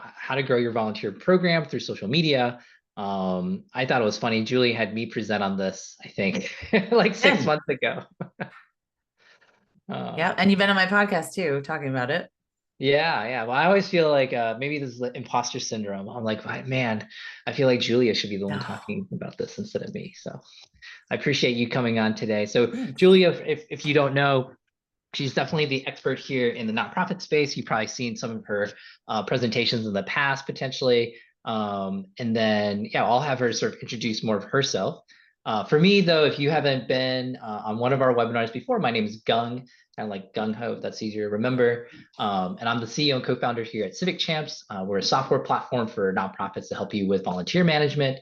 how to grow your volunteer program through social media. I thought it was funny. Julie had me present on this, I think, like 6 months ago. Yeah. Um, And you've been on my podcast too, talking about it. yeah, yeah. Well, I always feel like maybe this is the imposter syndrome. I'm like, man, I feel like Julia should be the one No, talking about this instead of me. So I appreciate you coming on today. So thanks. Julia, if you don't know, she's definitely the expert here in the nonprofit space. You've probably seen some of her presentations in the past, potentially. And then, yeah, I'll have her sort of introduce more of herself. For me, though, if you haven't been on one of our webinars before, my name is Gung, kind of like Gung Ho, if that's easier to remember. And I'm the CEO and co-founder here at Civic Champs. We're a software platform for nonprofits to help you with volunteer management.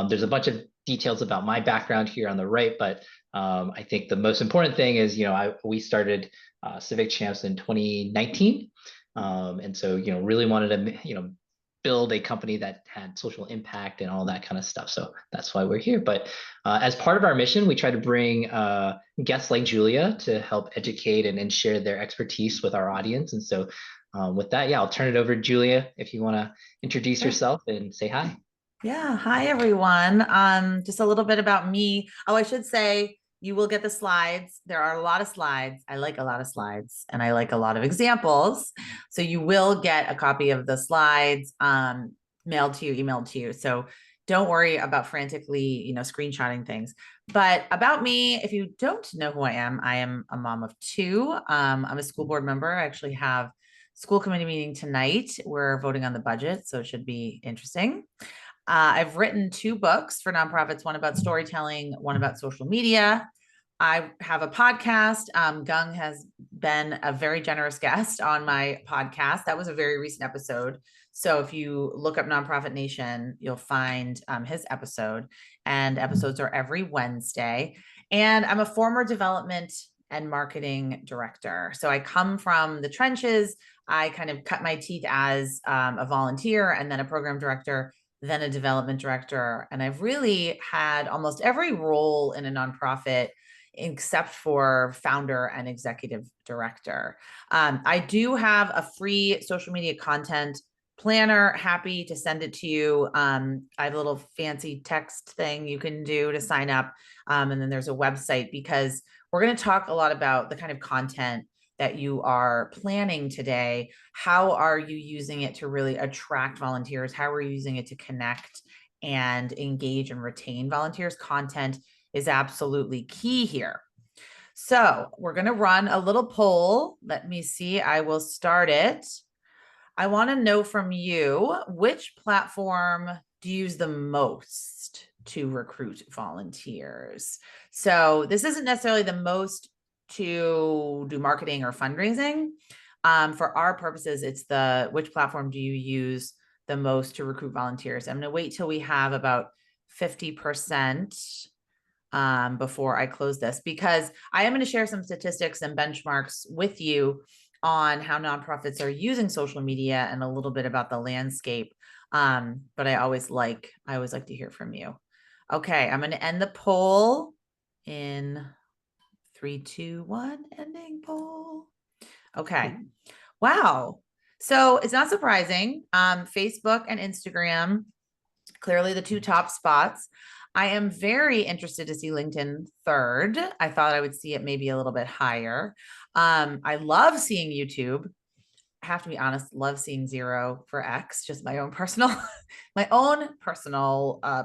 There's a bunch of details about my background here on the right, but I think the most important thing is, we started Civic Champs in 2019. And so, really wanted to, build a company that had social impact and all that kind of stuff. So that's why we're here. But as part of our mission, we try to bring guests like Julia to help educate and share their expertise with our audience. And so with that, yeah, I'll turn it over to Julia if you want to introduce Sure. yourself and say hi. Yeah. Hi, everyone. Just a little bit about me. Oh, I should say you will get the slides. There are a lot of slides. I like a lot of slides and I like a lot of examples. So you will get a copy of the slides mailed to you, emailed to you. So don't worry about frantically, screenshotting things. But about me, if you don't know who I am a mom of two. I'm a school board member. I actually have school committee meeting tonight. We're voting on the budget, so it should be interesting. I've written two books for nonprofits, one about storytelling, one about social media. I have a podcast. Gung has been a very generous guest on my podcast. That was a very recent episode. So if you look up Nonprofit Nation, you'll find his episode, and episodes are every Wednesday. And I'm a former development and marketing director. So I come from the trenches. I kind of cut my teeth as a volunteer and then a program director, then a development director. And I've really had almost every role in a nonprofit except for founder and executive director. I do have a free social media content planner. Happy to send it to you. I have a little fancy text thing you can do to sign up. And then there's a website, because we're going to talk a lot about the kind of content that you are planning today. How are you using it to really attract volunteers? How are you using it to connect and engage and retain volunteers? Content is absolutely key here. So we're going to run a little poll. Let me see. I will start it. I want to know from you, which platform do you use the most to recruit volunteers? So this isn't necessarily the most to do marketing or fundraising. For our purposes, it's which platform do you use the most to recruit volunteers? I'm going to wait till we have about 50% before I close this, because I am going to share some statistics and benchmarks with you on how nonprofits are using social media and a little bit about the landscape. But I always like to hear from you. Okay, I'm going to end the poll in 3, 2, 1. Ending poll. Okay. Wow. So it's not surprising. Facebook and Instagram, clearly the two top spots. I am very interested to see LinkedIn third. I thought I would see it maybe a little bit higher. I love seeing YouTube. I have to be honest, love seeing zero for X, just my own personal,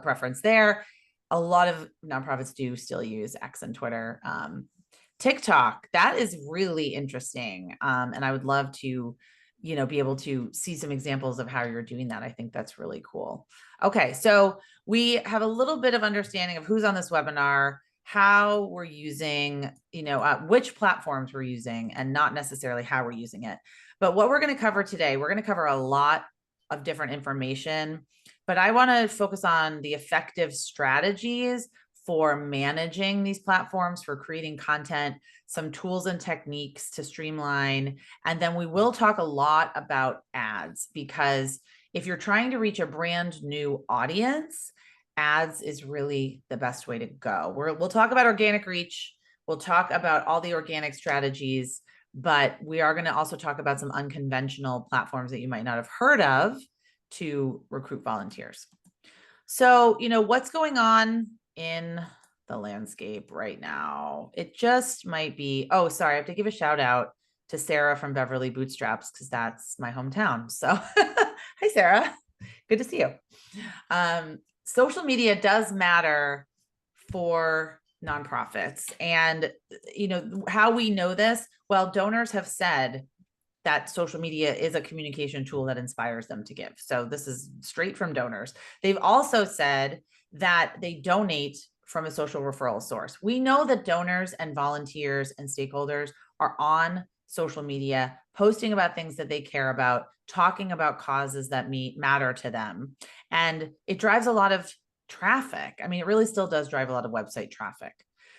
preference there. A lot of nonprofits do still use X and Twitter. TikTok, that is really interesting. And I would love to, be able to see some examples of how you're doing that. I think that's really cool. Okay, so we have a little bit of understanding of who's on this webinar, how we're using, which platforms we're using, and not necessarily how we're using it. But what we're going to cover today, we're going to cover a lot of different information, but I want to focus on the effective strategies for managing these platforms, for creating content, some tools and techniques to streamline. And then we will talk a lot about ads, because if you're trying to reach a brand new audience, ads is really the best way to go. We'll talk about organic reach. We'll talk about all the organic strategies, but we are going to also talk about some unconventional platforms that you might not have heard of to recruit volunteers. So, what's going on in the landscape right now? It just might be, oh, sorry, I have to give a shout out to Sarah from Beverly Bootstraps because that's my hometown. So, hi, Sarah. Good to see you. Social media does matter for nonprofits. And, how we know this, well, donors have said that social media is a communication tool that inspires them to give. So this is straight from donors. They've also said that they donate from a social referral source. We know that donors and volunteers and stakeholders are on social media, posting about things that they care about, talking about causes that matter to them. And it drives a lot of traffic. I mean, it really still does drive a lot of website traffic.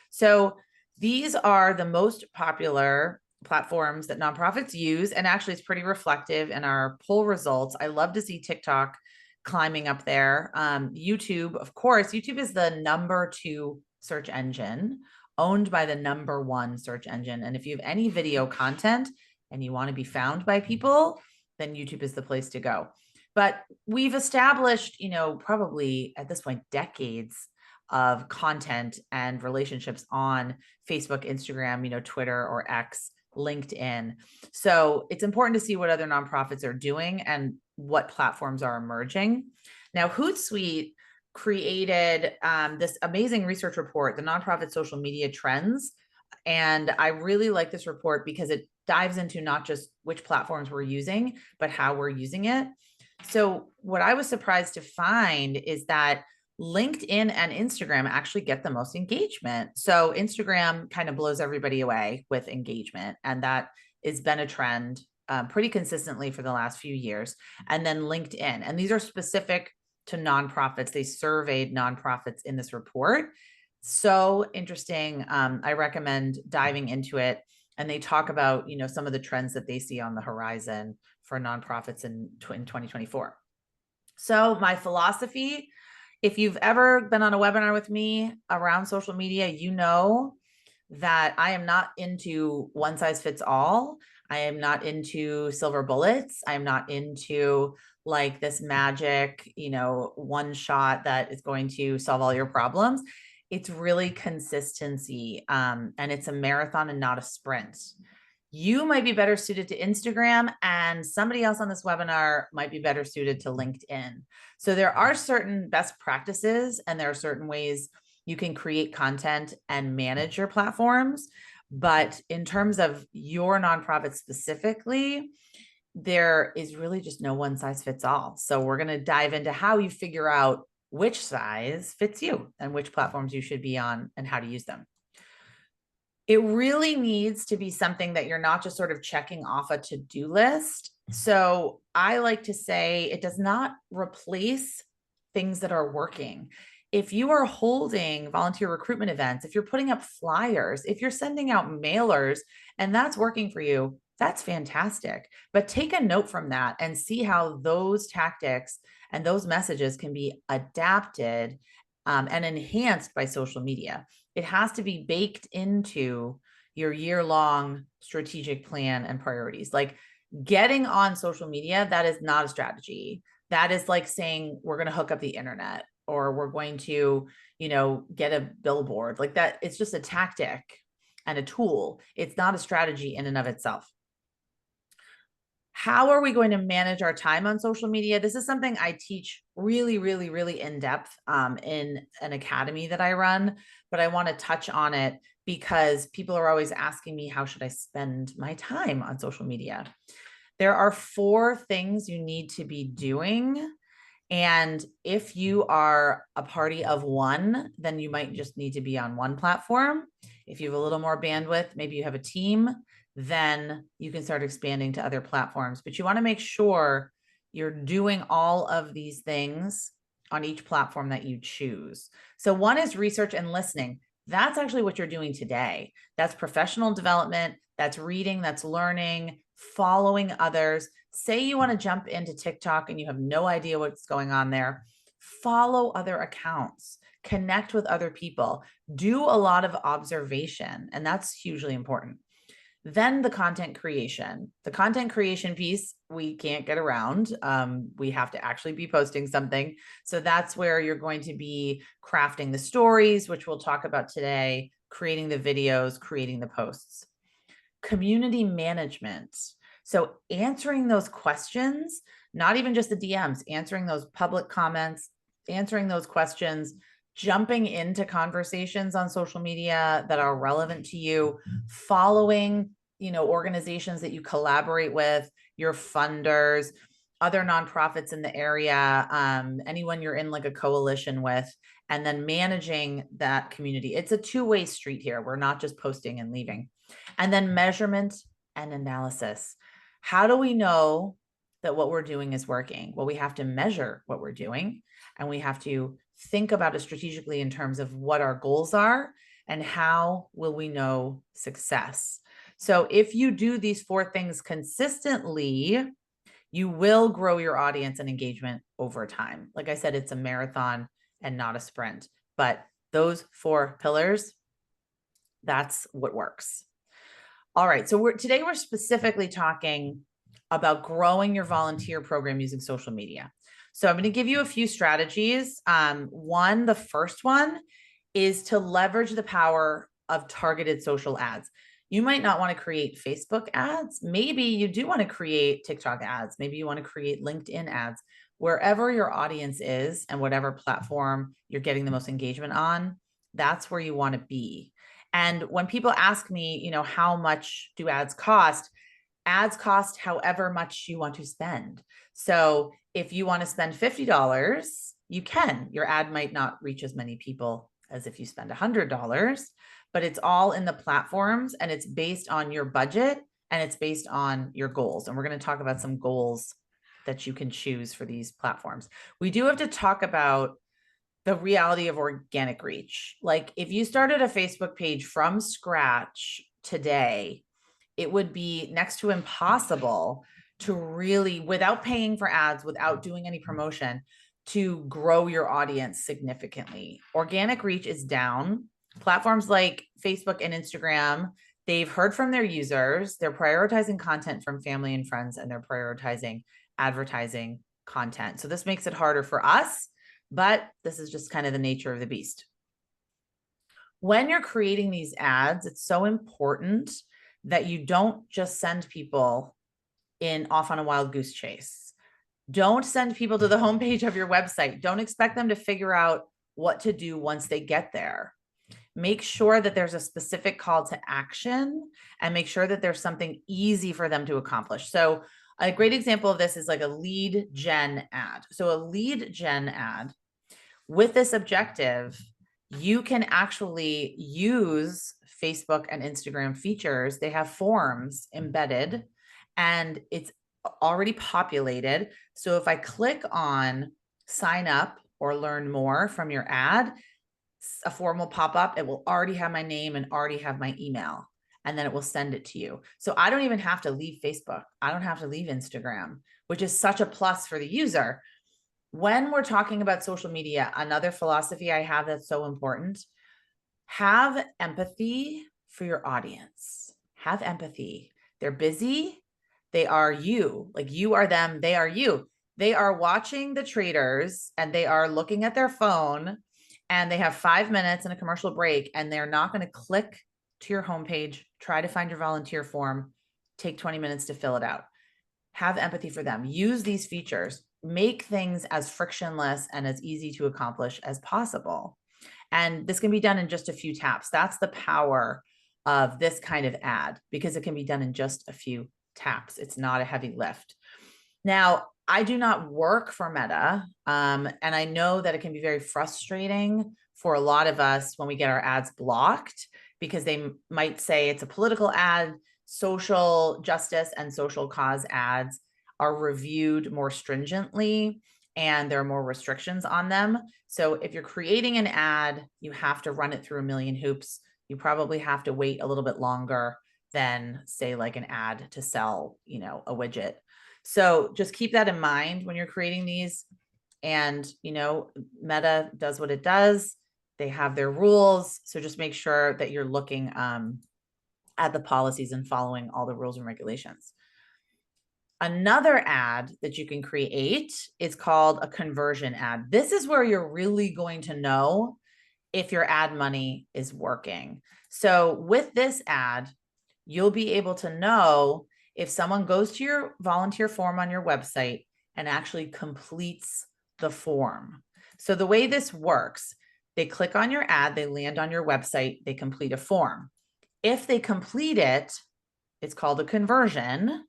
So these are the most popular platforms that nonprofits use. And actually, it's pretty reflective in our poll results. I love to see TikTok climbing up there. YouTube, of course, YouTube is the #2 search engine, owned by the #1 search engine. And if you have any video content and you want to be found by people, then YouTube is the place to go. But we've established, probably at this point, decades of content and relationships on Facebook, Instagram, Twitter or X, LinkedIn. So it's important to see what other nonprofits are doing and what platforms are emerging. Now, Hootsuite created this amazing research report, the Nonprofit Social Media Trends. And I really like this report because it dives into not just which platforms we're using, but how we're using it. So what I was surprised to find is that LinkedIn and Instagram actually get the most engagement. So Instagram kind of blows everybody away with engagement, and that has been a trend pretty consistently for the last few years. And then LinkedIn, and these are specific to nonprofits. They surveyed nonprofits in this report. So interesting. I recommend diving into it. And they talk about, some of the trends that they see on the horizon for nonprofits in 2024. So my philosophy, if you've ever been on a webinar with me around social media, you know that I am not into one size fits all. I am not into silver bullets. I am not into like this magic, one shot that is going to solve all your problems. It's really consistency. And it's a marathon and not a sprint. You might be better suited to Instagram, and somebody else on this webinar might be better suited to LinkedIn. So there are certain best practices and there are certain ways you can create content and manage your platforms. But in terms of your nonprofit specifically, there is really just no one size fits all. So we're going to dive into how you figure out which size fits you and which platforms you should be on and how to use them. It really needs to be something that you're not just sort of checking off a to-do list. So I like to say it does not replace things that are working. If you are holding volunteer recruitment events, if you're putting up flyers, if you're sending out mailers, and that's working for you, that's fantastic. But take a note from that and see how those tactics and those messages can be adapted and enhanced by social media. It has to be baked into your year-long strategic plan and priorities. Like getting on social media, that is not a strategy. That is like saying we're going to hook up the internet or we're going to, get a billboard like that. It's just a tactic and a tool. It's not a strategy in and of itself. How are we going to manage our time on social media? This is something I teach really, really, really in depth in an academy that I run, but I want to touch on it because people are always asking me, how should I spend my time on social media? There are 4 things you need to be doing. And if you are a party of one, then you might just need to be on one platform. If you have a little more bandwidth, maybe you have a team, then you can start expanding to other platforms. But you want to make sure you're doing all of these things on each platform that you choose. So one is research and listening. That's actually what you're doing today. That's professional development, that's reading, that's learning, following others. Say you want to jump into TikTok and you have no idea what's going on there. Follow other accounts, connect with other people, do a lot of observation, and that's hugely important. Then the content creation. The content creation piece, we can't get around. We have to actually be posting something. So that's where you're going to be crafting the stories, which we'll talk about today, creating the videos, creating the posts. Community management. So answering those questions, not even just the DMs, answering those public comments, answering those questions, jumping into conversations on social media that are relevant to you, following, organizations that you collaborate with, your funders, other nonprofits in the area, anyone you're in like a coalition with, and then managing that community. It's a two-way street here. We're not just posting and leaving. And then measurement and analysis. How do we know that what we're doing is working? Well, we have to measure what we're doing, and we have to think about it strategically in terms of what our goals are and how will we know success. So if you do these 4 things consistently, you will grow your audience and engagement over time. Like I said, it's a marathon and not a sprint, but those 4 pillars, that's what works. All right, so today we're specifically talking about growing your volunteer program using social media. So I'm going to give you a few strategies. The first one is to leverage the power of targeted social ads. You might not want to create Facebook ads. Maybe you do want to create TikTok ads. Maybe you want to create LinkedIn ads. Wherever your audience is and whatever platform you're getting the most engagement on, that's where you want to be. And when people ask me, how much do ads cost? Ads cost however much you want to spend. So if you want to spend $50, you can. Your ad might not reach as many people as if you spend $100, but it's all in the platforms, and it's based on your budget, and it's based on your goals. And we're going to talk about some goals that you can choose for these platforms. We do have to talk about the reality of organic reach. Like if you started a Facebook page from scratch today, it would be next to impossible to really, without paying for ads, without doing any promotion, to grow your audience significantly. Organic reach is down. Platforms like Facebook and Instagram, they've heard from their users. They're prioritizing content from family and friends, and they're prioritizing advertising content. So this makes it harder for us, but this is just kind of the nature of the beast. When you're creating these ads, it's so important that you don't just send people off on a wild goose chase. Don't send people to the homepage of your website. Don't expect them to figure out what to do once they get there. Make sure that there's a specific call to action, and make sure that there's something easy for them to accomplish. So a great example of this is like a lead gen ad. So a lead gen ad with this objective, you can actually use Facebook and Instagram features. They have forms embedded, and it's already populated. So if I click on sign up or learn more from your ad, a form will pop up. It will already have my name and already have my email, and then it will send it to you. So I don't even have to leave Facebook. I don't have to leave Instagram, which is such a plus for the user. When we're talking about social media, another philosophy I have that's so important, have empathy for your audience. Have empathy. They're busy. They are you. Like you are them. They are you. They are watching the traders, and they are looking at their phone, and they have 5 minutes and a commercial break, and they're not going to click to your homepage, try to find your volunteer form, take 20 minutes to fill it out. Have empathy for them. Use these features. Make things as frictionless and as easy to accomplish as possible. And this can be done in just a few taps. That's the power of this kind of ad, because it can be done in just a few taps. It's not a heavy lift. Now, I do not work for Meta, and I know that it can be very frustrating for a lot of us when we get our ads blocked, because they might say it's a political ad. Social justice and social cause ads are reviewed more stringently, and there are more restrictions on them. So if you're creating an ad, you have to run it through a million hoops. You probably have to wait a little bit longer than, say, like an ad to sell, a widget. So just keep that in mind when you're creating these. And, Meta does what it does. They have their rules. So just make sure that you're looking at the policies and following all the rules and regulations. Another ad that you can create is called a conversion ad. This is where you're really going to know if your ad money is working. So with this ad, you'll be able to know if someone goes to your volunteer form on your website and actually completes the form. So the way this works, they click on your ad, they land on your website, they complete a form. If they complete it, it's called a conversion,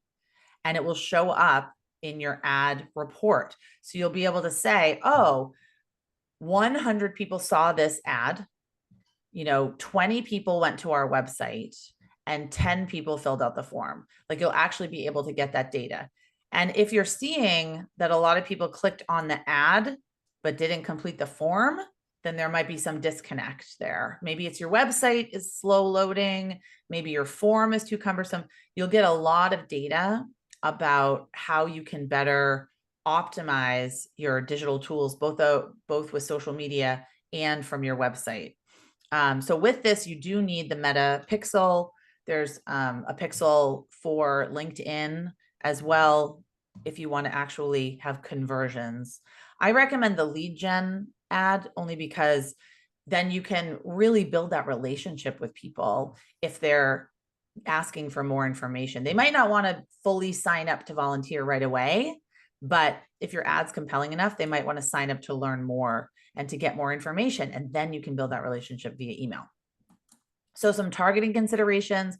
and it will show up in your ad report. So you'll be able to say, oh, 100 people saw this ad, 20 people went to our website and 10 people filled out the form. Like, you'll actually be able to get that data. And if you're seeing that a lot of people clicked on the ad but didn't complete the form, then there might be some disconnect there. Maybe it's your website is slow loading. Maybe your form is too cumbersome. You'll get a lot of data about how you can better optimize your digital tools, both with social media and from your website. So with this, you do need the Meta Pixel. There's a pixel for LinkedIn as well, if you want to actually have conversions. I recommend the lead gen ad only because then you can really build that relationship with people if they're asking for more information. They might not want to fully sign up to volunteer right away, but if your ad's compelling enough, they might want to sign up to learn more and to get more information. And then you can build that relationship via email. So some targeting considerations.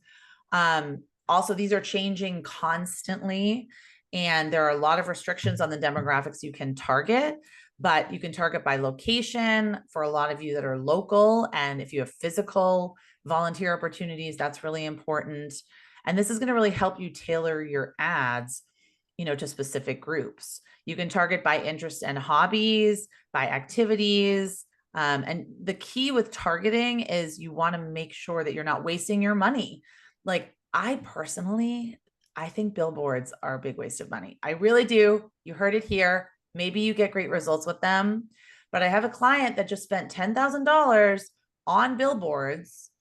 Also, these are changing constantly, and there are a lot of restrictions on the demographics you can target, but you can target by location for a lot of you that are local. And if you have physical volunteer opportunities, that's really important. And this is going to really help you tailor your ads, to specific groups. You can target by interest and hobbies, by activities. And the key with targeting is you want to make sure that you're not wasting your money. Like, I think billboards are a big waste of money. I really do. You heard it here. Maybe you get great results with them, but I have a client that just spent $10,000 on billboards.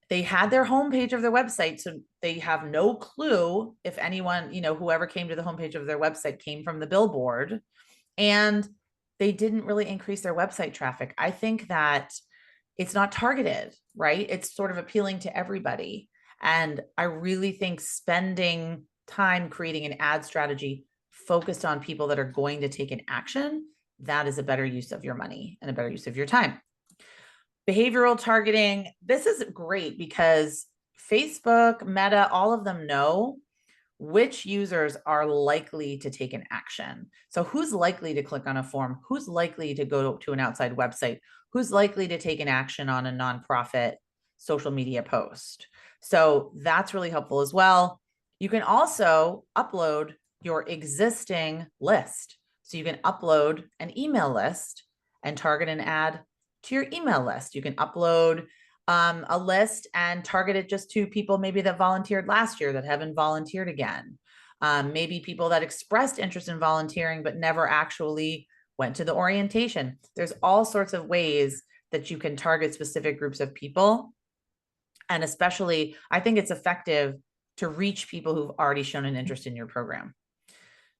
They had their homepage of their website, so they have no clue if anyone, whoever came to the homepage of their website came from the billboard, and they didn't really increase their website traffic. I think that it's not targeted, right? It's sort of appealing to everybody. And I really think spending time creating an ad strategy focused on people that are going to take an action, that is a better use of your money and a better use of your time. Behavioral targeting. This is great because Facebook, Meta, all of them know which users are likely to take an action. So who's likely to click on a form? Who's likely to go to an outside website? Who's likely to take an action on a nonprofit social media post? So that's really helpful as well. You can also upload your existing list. So you can upload an email list and target an ad to your email list. You can upload a list and target it just to people maybe that volunteered last year that haven't volunteered again. Maybe people that expressed interest in volunteering but never actually went to the orientation. There's all sorts of ways that you can target specific groups of people. And especially, I think it's effective to reach people who've already shown an interest in your program.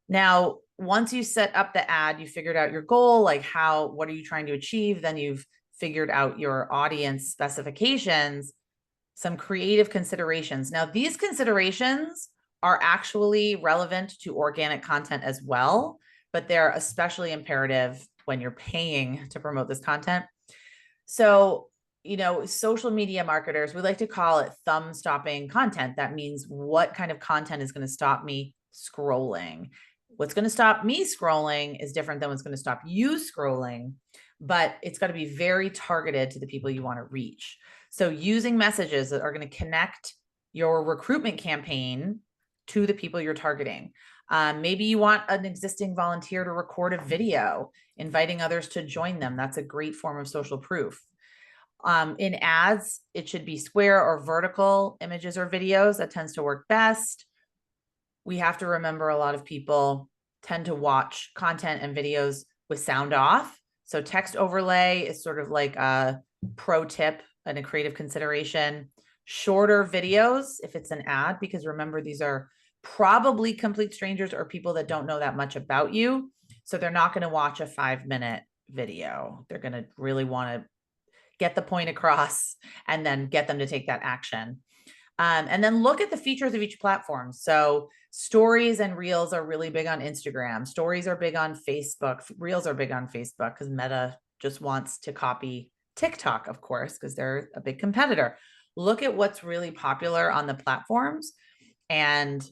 Now, once you set up the ad, you figured out your goal, like what are you trying to achieve? Then you've figured out your audience specifications, some creative considerations. Now, these considerations are actually relevant to organic content as well, but they're especially imperative when you're paying to promote this content. So, social media marketers, we like to call it thumb stopping content. That means what kind of content is going to stop me scrolling? What's going to stop me scrolling is different than what's going to stop you scrolling, but it's got to be very targeted to the people you want to reach. So using messages that are going to connect your recruitment campaign to the people you're targeting. Maybe you want an existing volunteer to record a video, inviting others to join them. That's a great form of social proof. In ads, it should be square or vertical images or videos. That tends to work best. We have to remember a lot of people tend to watch content and videos with sound off. So text overlay is sort of like a pro tip and a creative consideration. shorter videos if it's an ad, because remember, these are probably complete strangers or people that don't know that much about you. So they're not going to watch a 5-minute video. They're going to really want to get the point across and then get them to take that action. And then look at the features of each platform. So stories and reels are really big on Instagram. Stories are big on Facebook. Reels are big on Facebook because Meta just wants to copy TikTok, of course, because they're a big competitor. Look at what's really popular on the platforms and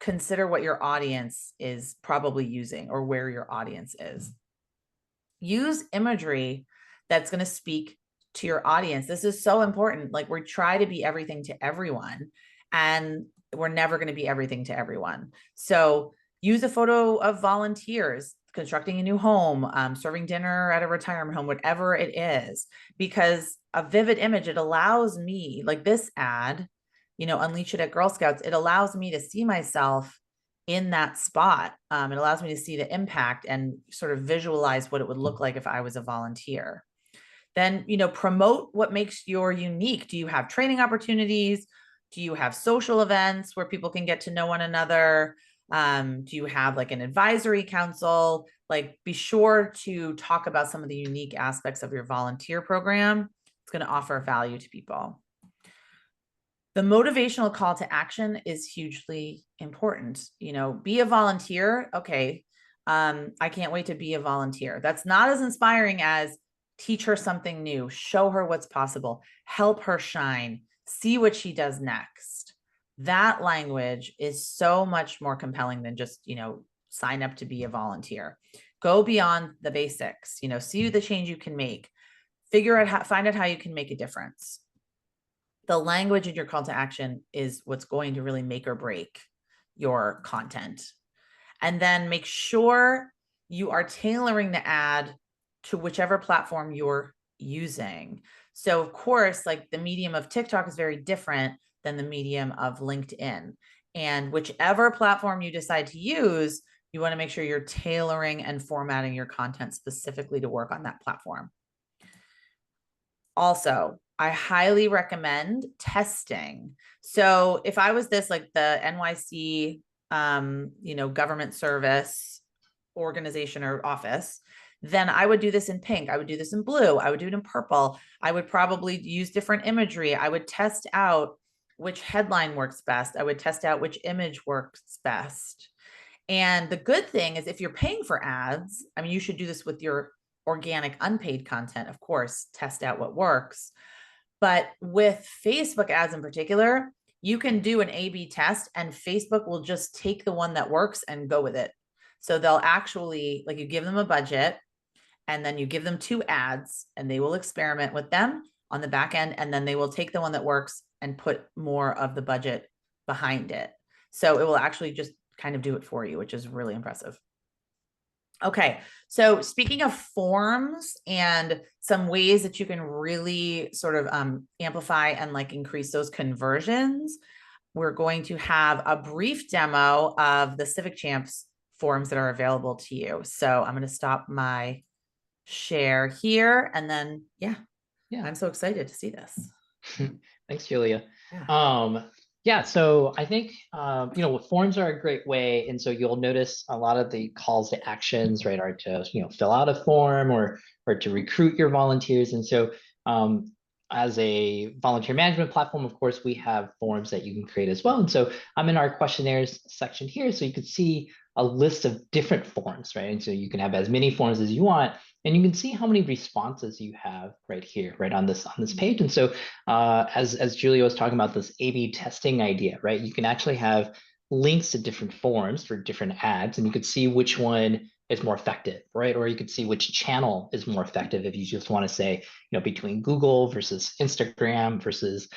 consider what your audience is probably using or where your audience is. Use imagery that's going to speak to your audience. This is so important. Like, we try to be everything to everyone, and we're never going to be everything to everyone. So use a photo of volunteers constructing a new home, serving dinner at a retirement home, whatever it is, because a vivid image, it allows me, like this ad, Unleash It at Girl Scouts, it allows me to see myself in that spot. It allows me to see the impact and sort of visualize what it would look like if I was a volunteer. Then, promote what makes you unique. Do you have training opportunities? Do you have social events where people can get to know one another? Do you have like an advisory council? Like, be sure to talk about some of the unique aspects of your volunteer program. It's going to offer value to people. The motivational call to action is hugely important. Be a volunteer. Okay. I can't wait to be a volunteer. That's not as inspiring as teach her something new, show her what's possible, help her shine, see what she does next. That language is so much more compelling than just, sign up to be a volunteer. Go beyond the basics, see the change you can make, find out how you can make a difference. The language in your call to action is what's going to really make or break your content. And then make sure you are tailoring the ad to whichever platform you're using. So of course, like the medium of TikTok is very different than the medium of LinkedIn. And whichever platform you decide to use, you want to make sure you're tailoring and formatting your content specifically to work on that platform. Also, I highly recommend testing. So if I was this, like the NYC, government service organization or office, then I would do this in pink. I would do this in blue. I would do it in purple. I would probably use different imagery. I would test out which headline works best. I would test out which image works best. And the good thing is, if you're paying for ads, I mean, you should do this with your organic unpaid content, of course, test out what works. But with Facebook ads in particular, you can do an A/B test and Facebook will just take the one that works and go with it. So they'll actually, like, you give them a budget and then you give them 2 ads and they will experiment with them on the back end. And then they will take the one that works and put more of the budget behind it. So it will actually just kind of do it for you, which is really impressive. Okay, so speaking of forms and some ways that you can really sort of amplify and like increase those conversions, we're going to have a brief demo of the Civic Champs forms that are available to you. So I'm going to stop my share here, and then yeah, I'm so excited to see this. Thanks, Julia. Yeah, so I think forms are a great way, and so you'll notice a lot of the calls to actions, right, are to fill out a form or to recruit your volunteers. And so as a volunteer management platform, of course, we have forms that you can create as well. And so I'm in our questionnaires section here, so you can see a list of different forms, right? And so you can have as many forms as you want, and you can see how many responses you have right here, right on this page. And so as Julia was talking about this A/B testing idea, right? You can actually have links to different forms for different ads, and you could see which one is more effective, right? Or you could see which channel is more effective if you just want to say, between Google versus Instagram versus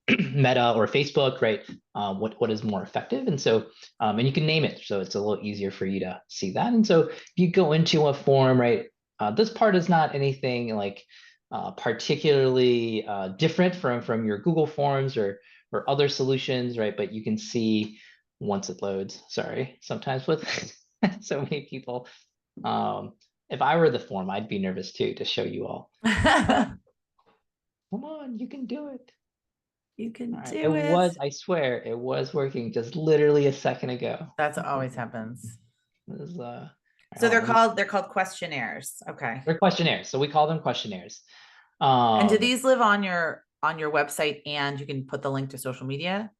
Meta or Facebook, right? What is more effective? And so, and you can name it, so it's a little easier for you to see that. And so if you go into a form, right, this part is not anything like particularly different from your Google Forms or other solutions, right? But you can see once it loads, sorry, sometimes with so many people, if I were the form, I'd be nervous too, to show you all. Come on, you can do it. You All can right. It do it. was, I swear, it was working just literally a second ago. That's what always happens. This is, So hold on, let me, they're called questionnaires. Okay. they're questionnaires. So we call them questionnaires. And do Um, these live on your website and you can put the link to social media?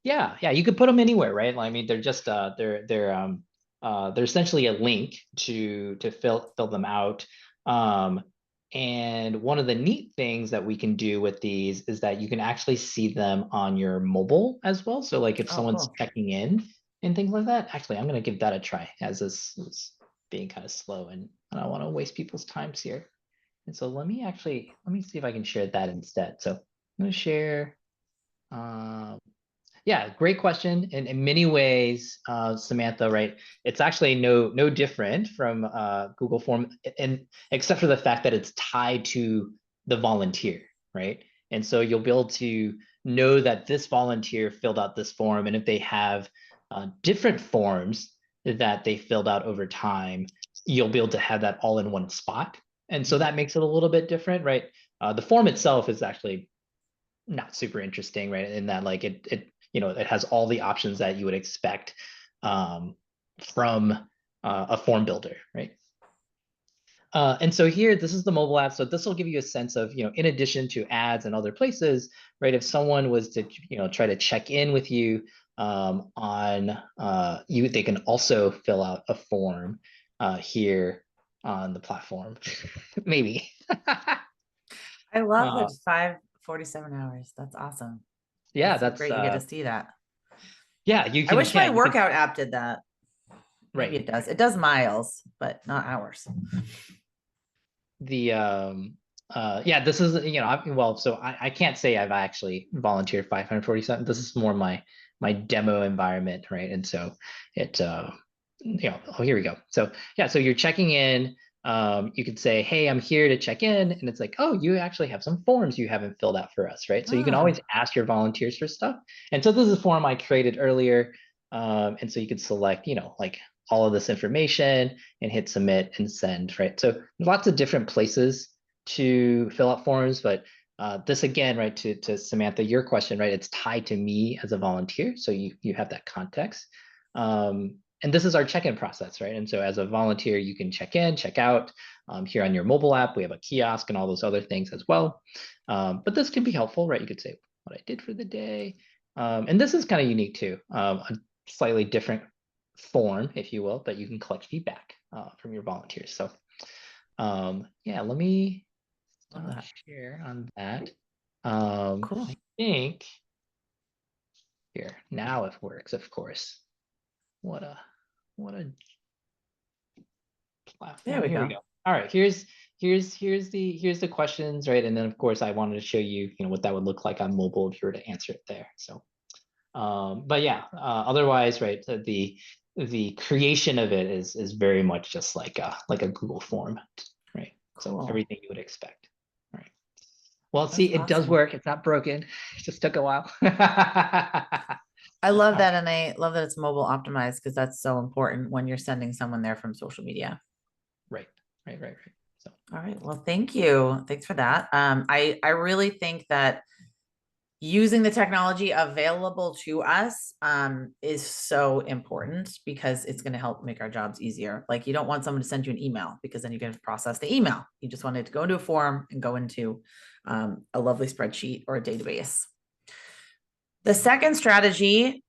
yeah, yeah, you could put them anywhere, right? I mean, they're just they're essentially a link to fill them out. Um, and one of the neat things that we can do with these is that you can actually see them on your mobile as well. So like if Oh, someone's cool. checking in and things like that, actually, I'm gonna give that a try as this is being kind of slow and I don't want to waste people's times here. And so let me see if I can share that instead. So I'm gonna share. Um, yeah, great question. In many ways, Samantha, right? It's actually no different from Google Form, and except for the fact that it's tied to the volunteer, right? And so you'll be able to know that this volunteer filled out this form, and if they have different forms that they filled out over time, you'll be able to have that all in one spot. And so that makes it a little bit different, right? The form itself is actually not super interesting, right? In that like it has all the options that you would expect um, from a form builder, right? And so here, this is the mobile app. So this will give you a sense of, in addition to ads and other places, right? If someone was to, try to check in with you on you, they can also fill out a form here on the platform. Maybe. I love uh, that 5:47 hours. That's awesome. yeah, That's so that's great. You get to see that. yeah, you I can, wish yeah, my you can, workout app did that. Maybe right. it does. It does miles, but not hours. The yeah, this is, well, so I can't say I've actually volunteered 547. This is more my demo environment, right? And so it oh, here we go. So yeah, so you're checking in. You could say, hey, I'm here to check in, and it's like, oh, you actually have some forms you haven't filled out for us, right? So you can always Ah, ask your volunteers for stuff. And so this is a form I created earlier. And so you could select, like all of this information and hit submit and send, right? So lots of different places to fill out forms, but this again, right, to Samantha, your question, right, it's tied to me as a volunteer, so you have that context. And this is our check-in process, right? And so as a volunteer, you can check in, check out. Here on your mobile app, we have a kiosk and all those other things as well. But this can be helpful, right? You could say what I did for the day. And this is kind of unique too, a slightly different form, if you will, that you can collect feedback from your volunteers. So yeah, let me love that. share on that. Cool. I think here now it works, of course. What a There platform. we Here we go. go. All right, here's the questions, right? And then of course I wanted to show you, what that would look like on mobile if you were to answer it there. So but yeah, otherwise, right, the creation of it is very much just like a Google form, right? So Cool. everything you would expect. All right. Well, That's see, it does awesome. work. It's not broken. It just took a while. I love All right. that. And I love that it's mobile optimized because that's so important when you're sending someone there from social media. Right. Right. Right. Right. So All right. Well, thank you. Thanks for that. I really think that using the technology available to us is so important because it's going to help make our jobs easier. Like you don't want someone to send you an email because then you can process the email. You just want it to go into a form and go into a lovely spreadsheet or a database. The second strategy,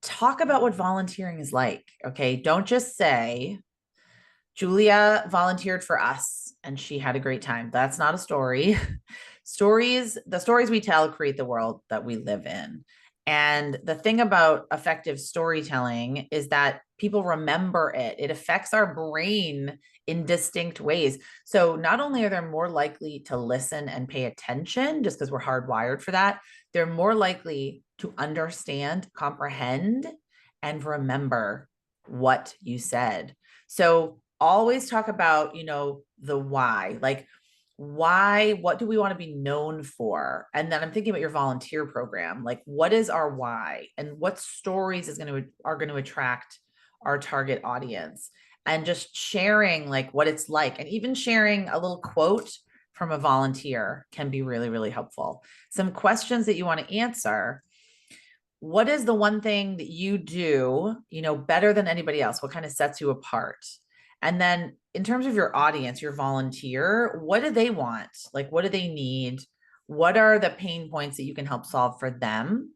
talk about what volunteering is like. Okay. Don't just say, Julia volunteered for us and she had a great time. That's not a story. The stories we tell create the world that we live in. And the thing about effective storytelling is that people remember it. It affects our brain in distinct ways. So not only are they more likely to listen and pay attention just because we're hardwired for that, they're more likely to understand, comprehend, and remember what you said. So always talk about, the why, like why, what do we want to be known for? And then I'm thinking about your volunteer program, like what is our why and what stories are going to attract our target audience, and just sharing like what it's like, and even sharing a little quote from a volunteer can be really, really helpful. Some questions that you want to answer. What is the one thing that you do, better than anybody else? What kind of sets you apart? And then in terms of your audience, your volunteer, what do they want? Like, what do they need? What are the pain points that you can help solve for them?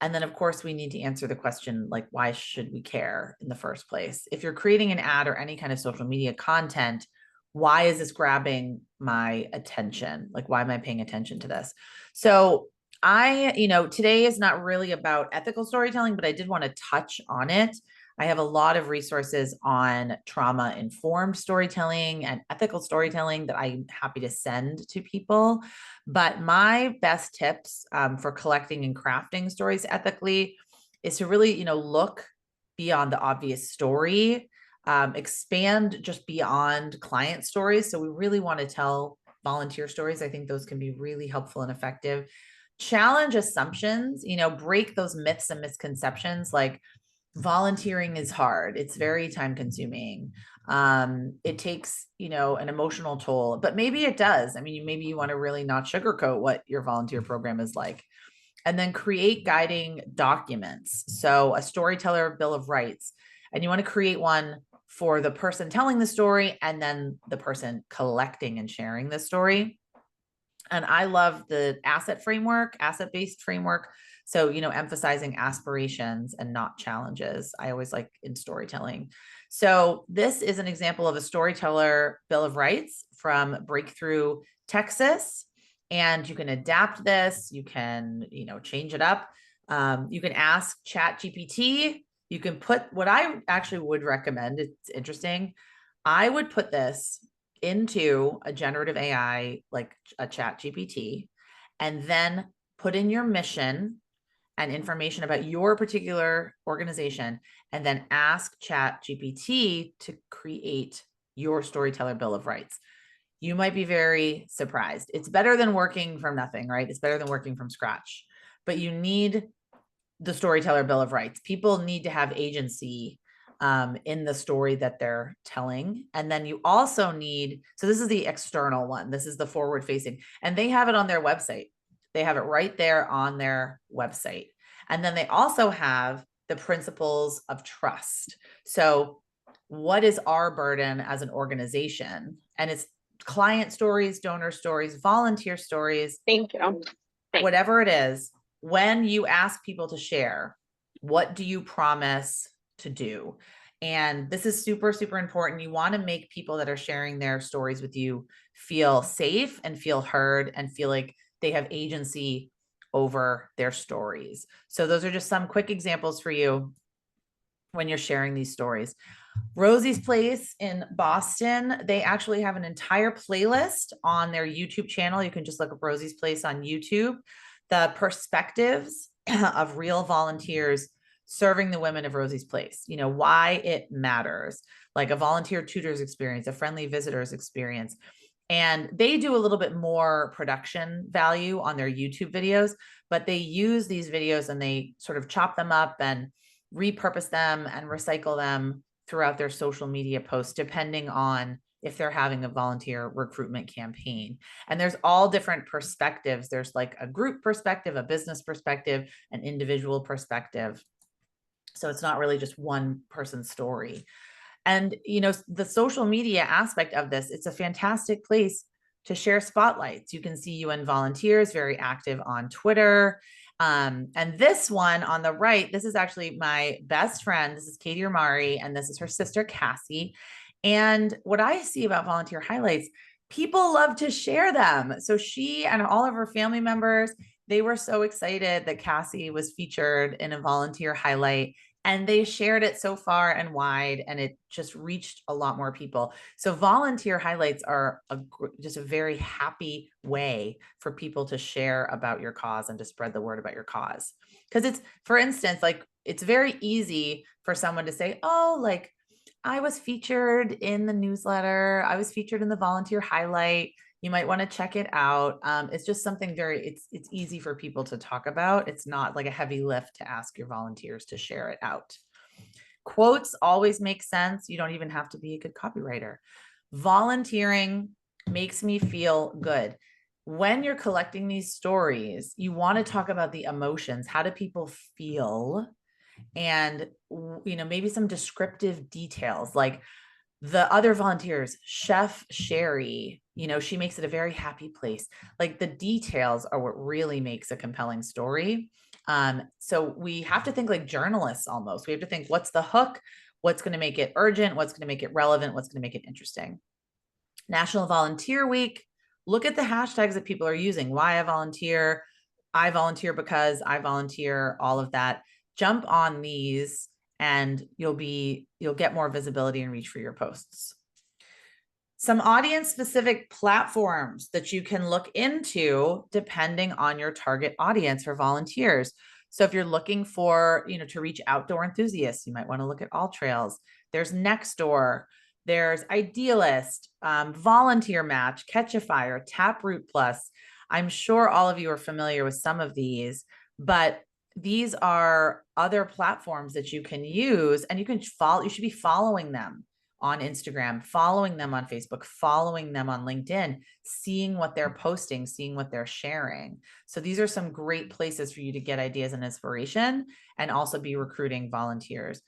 And then, of course, we need to answer the question, like, why should we care in the first place? If you're creating an ad or any kind of social media content, why is this grabbing my attention? Like, why am I paying attention to this? So today is not really about ethical storytelling, but I did want to touch on it. I have a lot of resources on trauma-informed storytelling and ethical storytelling that I'm happy to send to people. But my best tips for collecting and crafting stories ethically is to really, look beyond the obvious story, expand just beyond client stories. So we really want to tell volunteer stories. I think those can be really helpful and effective. Challenge assumptions, break those myths and misconceptions like volunteering is hard. It's very time consuming. It takes, an emotional toll, but maybe it does. I mean, maybe you want to really not sugarcoat what your volunteer program is like. And then create guiding documents. So a storyteller bill of rights, and you want to create one for the person telling the story and then the person collecting and sharing the story. And I love the asset-based framework. So, emphasizing aspirations and not challenges. I always like in storytelling. So this is an example of a storyteller bill of rights from Breakthrough Texas. And you can adapt this. You can, change it up. You can ask ChatGPT. You can put what I actually would recommend. It's interesting. I would put this into a generative AI, like a ChatGPT, and then put in your mission and information about your particular organization, and then ask ChatGPT to create your storyteller bill of rights. You might be very surprised. It's better than working from nothing, right? It's better than working from scratch, but you need the storyteller bill of rights. People need to have agency in the story that they're telling. And then you also need, so this is the external one. This is the forward facing, and they have it on their website. They have it right there on their website. And then they also have the principles of trust. So what is our burden as an organization? And it's client stories, donor stories, volunteer stories. Thank you. Whatever it is, when you ask people to share, what do you promise to do? And this is super, super important. You want to make people that are sharing their stories with you feel safe and feel heard and feel like they have agency over their stories. So those are just some quick examples for you when you're sharing these stories. Rosie's Place in Boston, they actually have an entire playlist on their YouTube channel. You can just look up Rosie's Place on YouTube. The perspectives of real volunteers serving the women of Rosie's Place, why it matters, like a volunteer tutor's experience, a friendly visitor's experience. And they do a little bit more production value on their YouTube videos, but they use these videos and they sort of chop them up and repurpose them and recycle them throughout their social media posts, depending on if they're having a volunteer recruitment campaign. And there's all different perspectives. There's like a group perspective, a business perspective, an individual perspective. So it's not really just one person's story. And, the social media aspect of this, it's a fantastic place to share spotlights. You can see UN volunteers very active on Twitter. And this one on the right, this is actually my best friend. This is Katie Amari, and this is her sister, Cassie. And what I see about volunteer highlights, people love to share them. So she and all of her family members, they were so excited that Cassie was featured in a volunteer highlight, and they shared it so far and wide, and it just reached a lot more people. So volunteer highlights are just a very happy way for people to share about your cause and to spread the word about your cause. Because it's, for instance, like it's very easy for someone to say, oh, like I was featured in the newsletter. I was featured in the volunteer highlight. You might want to check it out. It's just something it's easy for people to talk about. It's not like a heavy lift to ask your volunteers to share it out. Quotes always make sense. You don't even have to be a good copywriter. Volunteering makes me feel good. When you're collecting these stories, you want to talk about the emotions. How do people feel? And, maybe some descriptive details like the other volunteers, Chef Sherry, she makes it a very happy place. Like the details are what really makes a compelling story. So we have to think like journalists almost. We have to think, what's the hook? What's going to make it urgent? What's going to make it relevant? What's going to make it interesting? National Volunteer Week. Look at the hashtags that people are using. Why I volunteer because I volunteer, all of that. Jump on these and you'll get more visibility and reach for your posts. Some audience specific platforms that you can look into depending on your target audience for volunteers. So if you're looking for, to reach outdoor enthusiasts, you might want to look at AllTrails. There's Nextdoor, there's Idealist, Volunteer Match, Catchafire, Taproot Plus. I'm sure all of you are familiar with some of these, but these are other platforms that you can use, and you should be following them on Instagram, following them on Facebook, following them on LinkedIn, seeing what they're posting, seeing what they're sharing. So these are some great places for you to get ideas and inspiration and also be recruiting volunteers.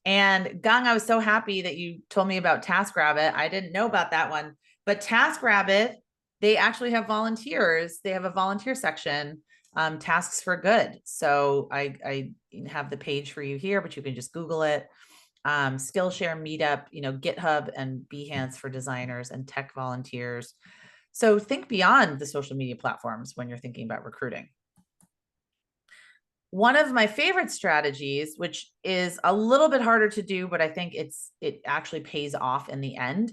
And Gung, I was so happy that you told me about TaskRabbit. I didn't know about that one, but TaskRabbit, they actually have volunteers. They have a volunteer section, Tasks for Good. So I have the page for you here, but you can just Google it. Skillshare, Meetup, GitHub and Behance for designers and tech volunteers. So think beyond the social media platforms when you're thinking about recruiting. One of my favorite strategies, which is a little bit harder to do, but I think it actually pays off in the end,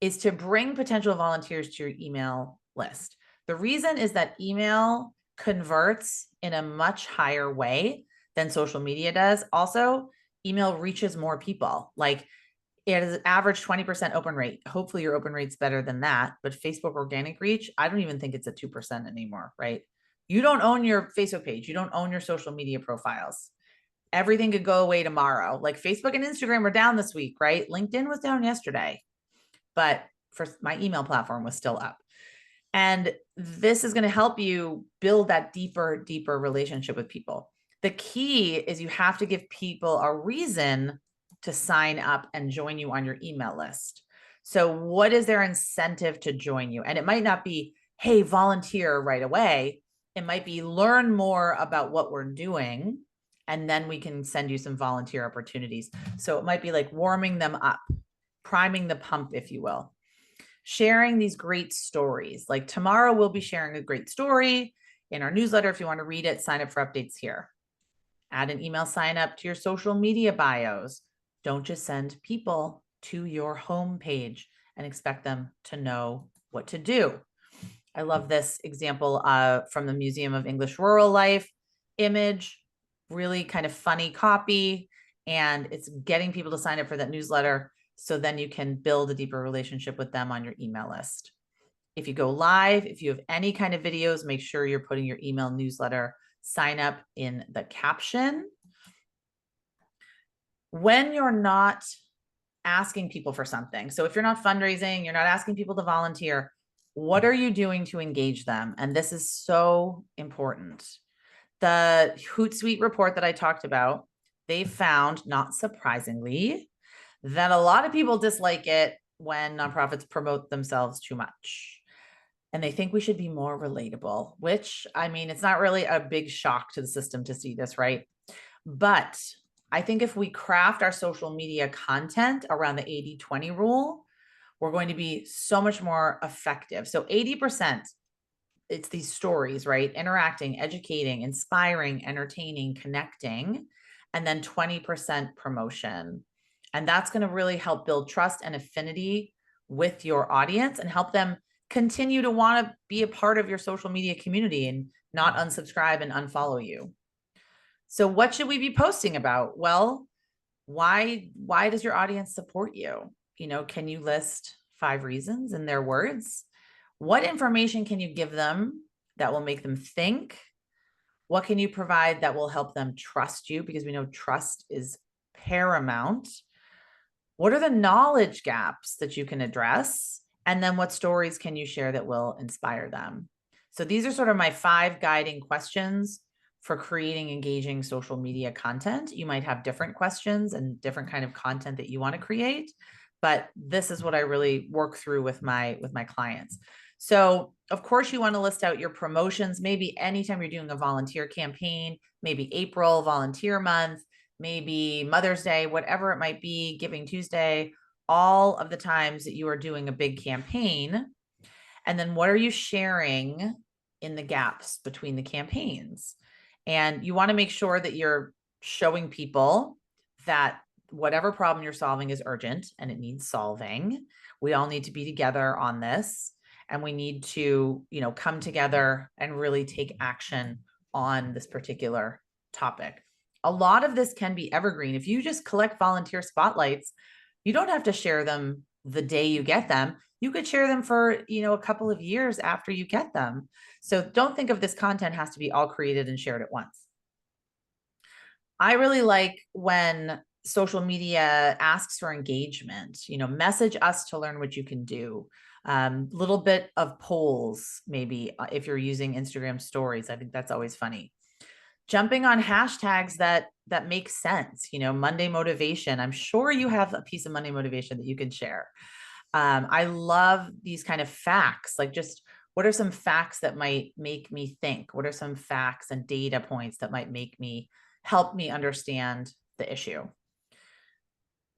is to bring potential volunteers to your email list. The reason is that email converts in a much higher way than social media does. Also, email reaches more people. Like it is an average 20% open rate. Hopefully your open rate's better than that, but Facebook organic reach, I don't even think it's at 2% anymore, right? You don't own your Facebook page. You don't own your social media profiles. Everything could go away tomorrow. Like Facebook and Instagram are down this week, right? LinkedIn was down yesterday, but for my email platform was still up. And this is going to help you build that deeper relationship with people. The key is you have to give people a reason to sign up and join you on your email list. So what is their incentive to join you? And it might not be, hey, volunteer right away. It might be learn more about what we're doing, and then we can send you some volunteer opportunities. So it might be like warming them up, priming the pump, if you will. Sharing these great stories. Like tomorrow, we'll be sharing a great story in our newsletter. If you want to read it, sign up for updates here. Add an email sign up to your social media bios. Don't just send people to your homepage and expect them to know what to do. I love this example from the Museum of English Rural Life image, really kind of funny copy, and it's getting people to sign up for that newsletter. So then you can build a deeper relationship with them on your email list. If you go live, if you have any kind of videos, make sure you're putting your email newsletter sign up in the caption. When you're not asking people for something, so if you're not fundraising, you're not asking people to volunteer, what are you doing to engage them? And this is so important. The Hootsuite report that I talked about, they found, not surprisingly, that a lot of people dislike it when nonprofits promote themselves too much. And they think we should be more relatable, which, I mean, it's not really a big shock to the system to see this, right? But I think if we craft our social media content around the 80-20 rule, we're going to be so much more effective. So 80%, it's these stories, right? Interacting, educating, inspiring, entertaining, connecting, and then 20% promotion. And that's going to really help build trust and affinity with your audience and help them continue to want to be a part of your social media community and not unsubscribe and unfollow you. So what should we be posting about? Well, why does your audience support you? Can you list 5 reasons in their words? What information can you give them that will make them think? What can you provide that will help them trust you? Because we know trust is paramount. What are the knowledge gaps that you can address? And then what stories can you share that will inspire them? So these are sort of my 5 guiding questions for creating engaging social media content. You might have different questions and different kind of content that you want to create, but this is what I really work through with my clients. So of course you want to list out your promotions, maybe anytime you're doing a volunteer campaign, maybe April volunteer month, maybe Mother's Day, whatever it might be, Giving Tuesday, all of the times that you are doing a big campaign. And then what are you sharing in the gaps between the campaigns? And you want to make sure that you're showing people that whatever problem you're solving is urgent and it needs solving. We all need to be together on this, and we need to, come together and really take action on this particular topic. A lot of this can be evergreen. If you just collect volunteer spotlights, you don't have to share them the day you get them. You could share them for, a couple of years after you get them. So don't think of this content has to be all created and shared at once. I really like when social media asks for engagement, message us to learn what you can do. Little bit of polls, maybe if you're using Instagram stories. I think that's always funny. Jumping on hashtags that make sense, Monday motivation. I'm sure you have a piece of Monday motivation that you can share. I love these kind of facts, like just what are some facts that might make me think? What are some facts and data points that might help me understand the issue?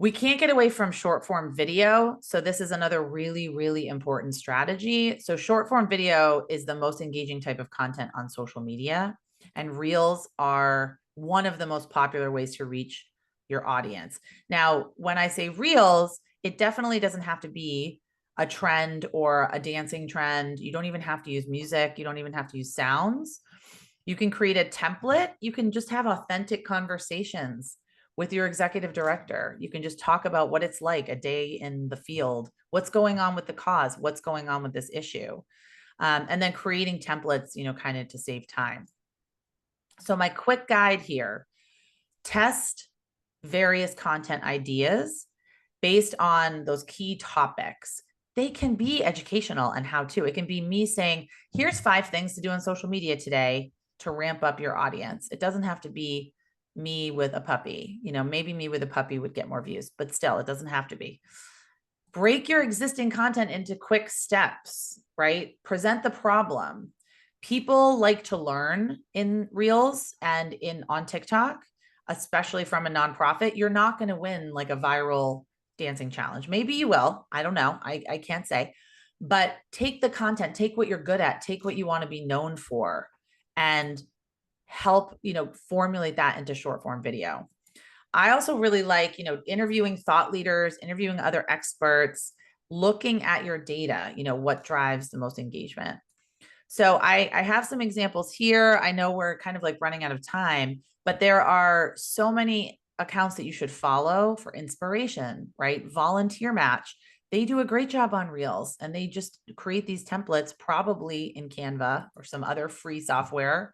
We can't get away from short form video. So this is another really, really important strategy. So short form video is the most engaging type of content on social media, and reels are one of the most popular ways to reach your audience. Now, when I say reels, it definitely doesn't have to be a trend or a dancing trend. You don't even have to use music. You don't even have to use sounds. You can create a template. You can just have authentic conversations with your executive director. You can just talk about what it's like a day in the field, what's going on with the cause, what's going on with this issue, and then creating templates, kind of to save time. So my quick guide here, test various content ideas based on those key topics. They can be educational and how to. It can be me saying, here's 5 things to do on social media today to ramp up your audience. It doesn't have to be me with a puppy. Maybe me with a puppy would get more views, but still, it doesn't have to be. Break your existing content into quick steps, right? Present the problem. People like to learn in Reels and on TikTok, especially from a nonprofit. You're not going to win like a viral dancing challenge. Maybe you will. I don't know. I can't say. But take the content, take what you're good at, take what you want to be known for, and help, formulate that into short form video. I also really like, interviewing thought leaders, interviewing other experts, looking at your data, what drives the most engagement. So I have some examples here. I know we're kind of like running out of time, but there are so many accounts that you should follow for inspiration, right? Volunteer Match. They do a great job on Reels, and they just create these templates, probably in Canva or some other free software.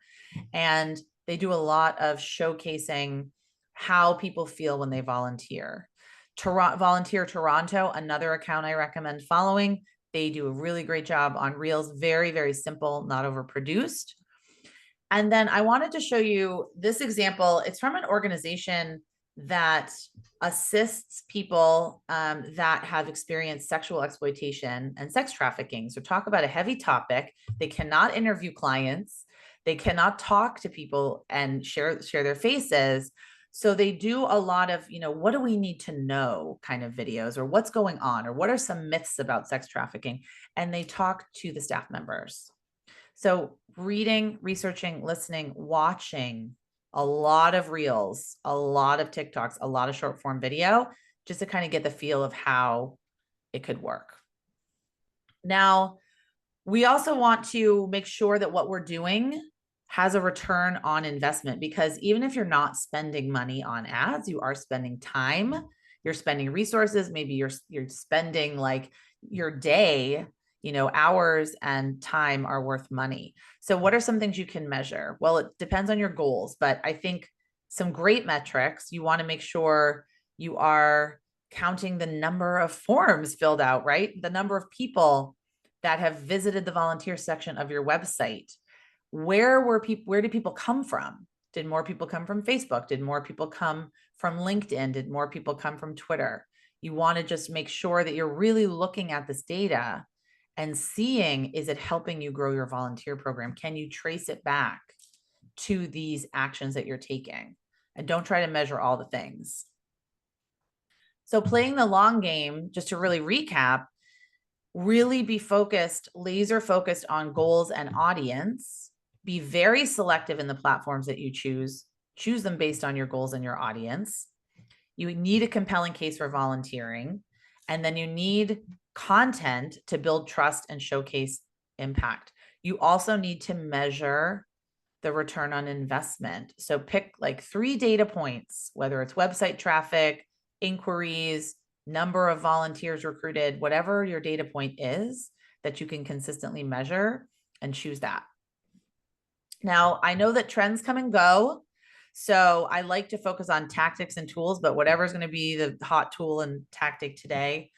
And they do a lot of showcasing how people feel when they volunteer. Volunteer Toronto, another account I recommend following. They do a really great job on Reels. Very, very simple, not overproduced. And then I wanted to show you this example. It's from an organization that assists people that have experienced sexual exploitation and sex trafficking. So talk about a heavy topic. They cannot interview clients. They cannot talk to people and share their faces. So they do a lot of, what do we need to know kind of videos, or what's going on, or what are some myths about sex trafficking? And they talk to the staff members. So reading, researching, listening, watching a lot of Reels, a lot of TikToks, a lot of short form video, just to kind of get the feel of how it could work. Now, we also want to make sure that what we're doing has a return on investment, because even if you're not spending money on ads, you are spending time, you're spending resources, maybe you're spending like your day, hours and time are worth money. So what are some things you can measure? Well, it depends on your goals, but I think some great metrics, you want to make sure you are counting the number of forms filled out, right? The number of people that have visited the volunteer section of your website. Where did people come from? Did more people come from Facebook? Did more people come from LinkedIn? Did more people come from Twitter? You want to just make sure that you're really looking at this data and seeing, is it helping you grow your volunteer program? Can you trace it back to these actions that you're taking? And don't try to measure all the things. So playing the long game, just to really recap, really be focused, laser focused on goals and audience. Be very selective in the platforms that you choose. Choose them based on your goals and your audience. You need a compelling case for volunteering. And then you need content to build trust and showcase impact. You also need to measure the return on investment. So pick like 3 data points, whether it's website traffic, inquiries, number of volunteers recruited, whatever your data point is that you can consistently measure, and choose that. Now, I know that trends come and go. So I like to focus on tactics and tools, but whatever is going to be the hot tool and tactic today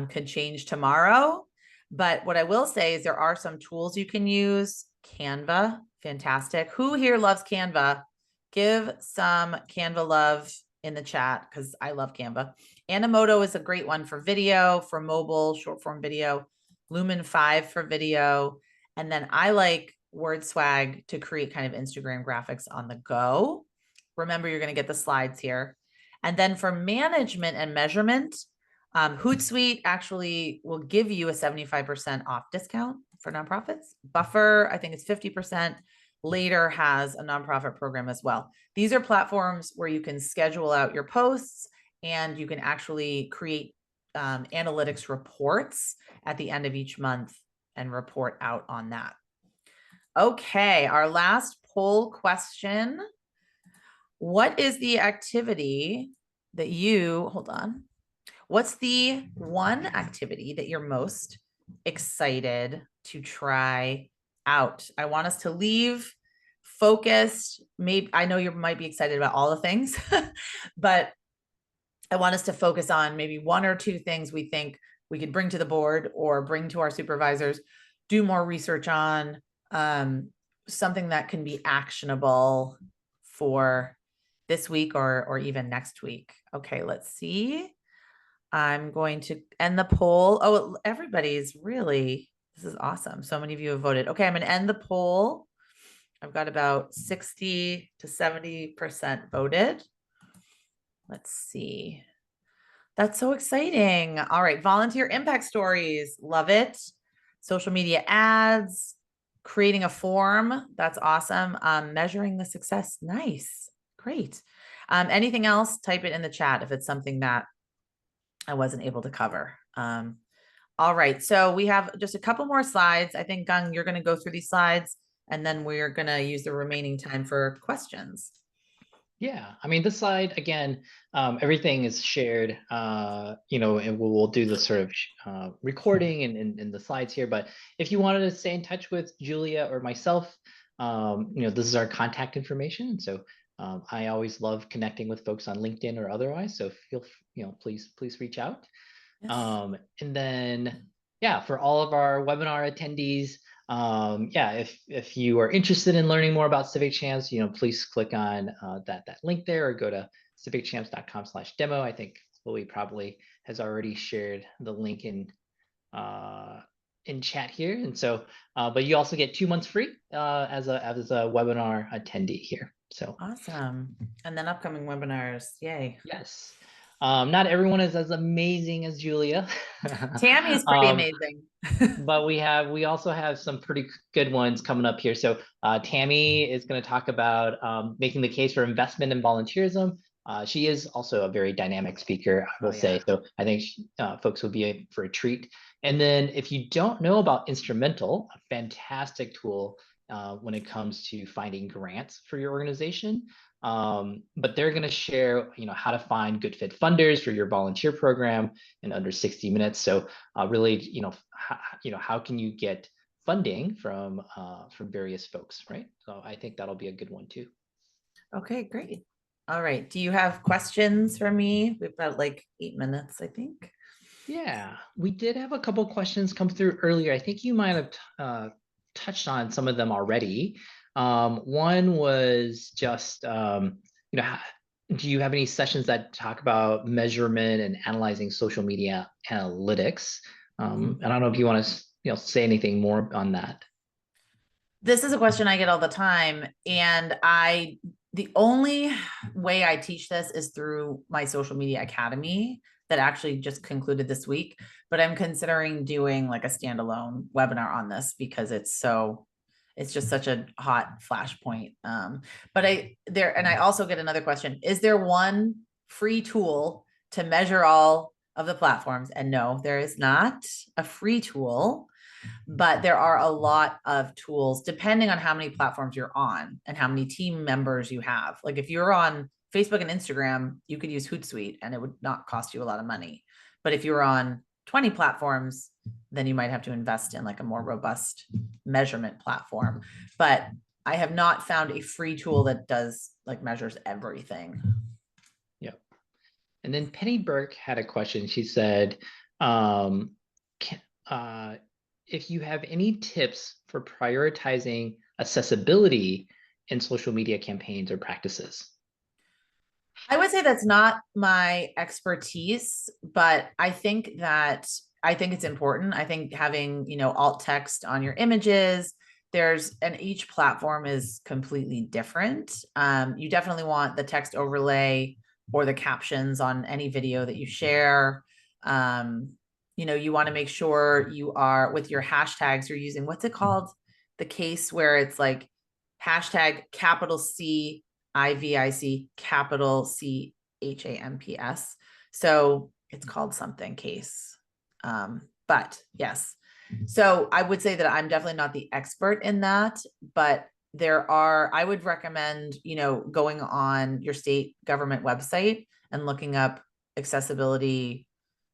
could change tomorrow. But what I will say is there are some tools you can use. Canva, fantastic. Who here loves Canva? Give some Canva love in the chat because I love Canva. Animoto is a great one for video, for mobile, short form video. Lumen 5 for video. And then I like WordSwag to create kind of Instagram graphics on the go. Remember, you're going to get the slides here. And then for management and measurement, Hootsuite actually will give you a 75% off discount for nonprofits. Buffer, I think it's 50%. Later has a nonprofit program as well. These are platforms where you can schedule out your posts and you can actually create analytics reports at the end of each month and report out on that. Okay, our last poll question. What is the activity that hold on. What's the one activity that you're most excited to try out? I want us to leave focused. Maybe I know you might be excited about all the things, but I want us to focus on maybe 1 or 2 things we think we could bring to the board or bring to our supervisors, do more research on, something that can be actionable for this week or even next week. Okay, let's see. I'm going to end the poll. Oh, everybody's really, this is awesome. So many of you have voted. Okay, I'm going to end the poll. I've got about 60 to 70% voted. Let's see. That's so exciting. All right, volunteer impact stories. Love it. Social media ads, creating a form. That's awesome. Measuring the success. Nice. Great. Anything else? Type it in the chat if it's something that I wasn't able to cover. All right, so we have just a couple more slides. I think, Gung, you're going to go through these slides, and then we're going to use the remaining time for questions. Yeah, I mean, this slide, again, everything is shared, you know, and we'll do the sort of recording and the slides here. But if you wanted to stay in touch with Julia or myself, you know, this is our contact information. So I always love connecting with folks on LinkedIn or otherwise. So please reach out. Yes. And then, yeah, for all of our webinar attendees, yeah, if you are interested in learning more about Civic Champs, you know, please click on that link there or go to civicchamps.com/demo. I think Chloe probably has already shared the link in chat here. And so, but you also get 2 months free as a webinar attendee here. So awesome. And then upcoming webinars. Yay. yes. Not everyone is as amazing as Julia. Tammy is pretty amazing. But we also have some pretty good ones coming up here. So Tammy is going to talk about making the case for investment in volunteerism. She is also a very dynamic speaker, I will say. So I think folks will be in for a treat. And then if you don't know about Instrumental, a fantastic tool when it comes to finding grants for your organization. But they're going to share, you know, how to find good fit funders for your volunteer program in under 60 minutes. So really, you know, how can you get funding from various folks, right? So I think that'll be a good one too. Okay, great. All right. Do you have questions for me? We've got like 8 minutes, I think. Yeah, we did have a couple questions come through earlier. I think you might have touched on some of them already. One was just, do you have any sessions that talk about measurement and analyzing social media analytics? I don't know if you want to, say anything more on that. This is a question I get all the time. And the only way I teach this is through my social media academy that actually just concluded this week. But I'm considering doing like a standalone webinar on this because it's just such a hot flashpoint. But I also get another question. Is there one free tool to measure all of the platforms? And no, there is not a free tool, but there are a lot of tools depending on how many platforms you're on and how many team members you have. Like if you're on Facebook and Instagram, you could use Hootsuite and it would not cost you a lot of money. But if you're on 20 platforms, then you might have to invest in like a more robust measurement platform. But I have not found a free tool that does like measures everything. Yep. And then Penny Burke had a question. She said, if you have any tips for prioritizing accessibility in social media campaigns or practices. I would say that's not my expertise, but I think it's important. I think having, alt text on your images, and each platform is completely different. You definitely want the text overlay or the captions on any video that you share. You want to make sure you are with your hashtags, you're using, what's it called? The case where it's like hashtag capital C IVIC capital CHAMPS. So it's called something case. But yes. So I would say that I'm definitely not the expert in that, but I would recommend, going on your state government website and looking up accessibility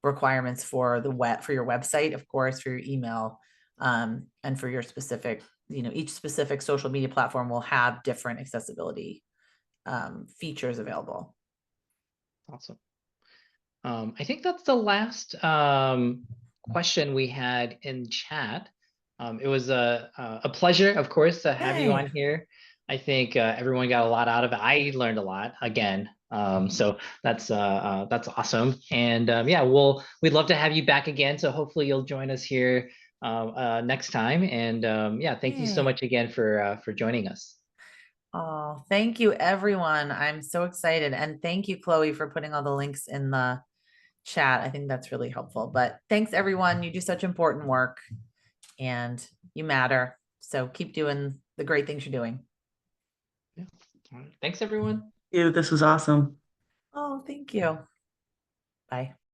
requirements for your website, of course, for your email, and for your specific, each specific social media platform will have different accessibility features available. Awesome. I think that's the last question we had in chat. It was a pleasure, of course, to have you on here. I think everyone got a lot out of it. I learned a lot again. So that's awesome. And we'd love to have you back again. So hopefully you'll join us here next time. And thank you so much again for joining us. Oh, thank you, everyone. I'm so excited. And thank you, Chloe, for putting all the links in the chat. I think that's really helpful. But thanks, everyone. You do such important work and you matter. So keep doing the great things you're doing. Yeah. All right. Thanks, everyone. This was awesome. Oh, thank you. Bye.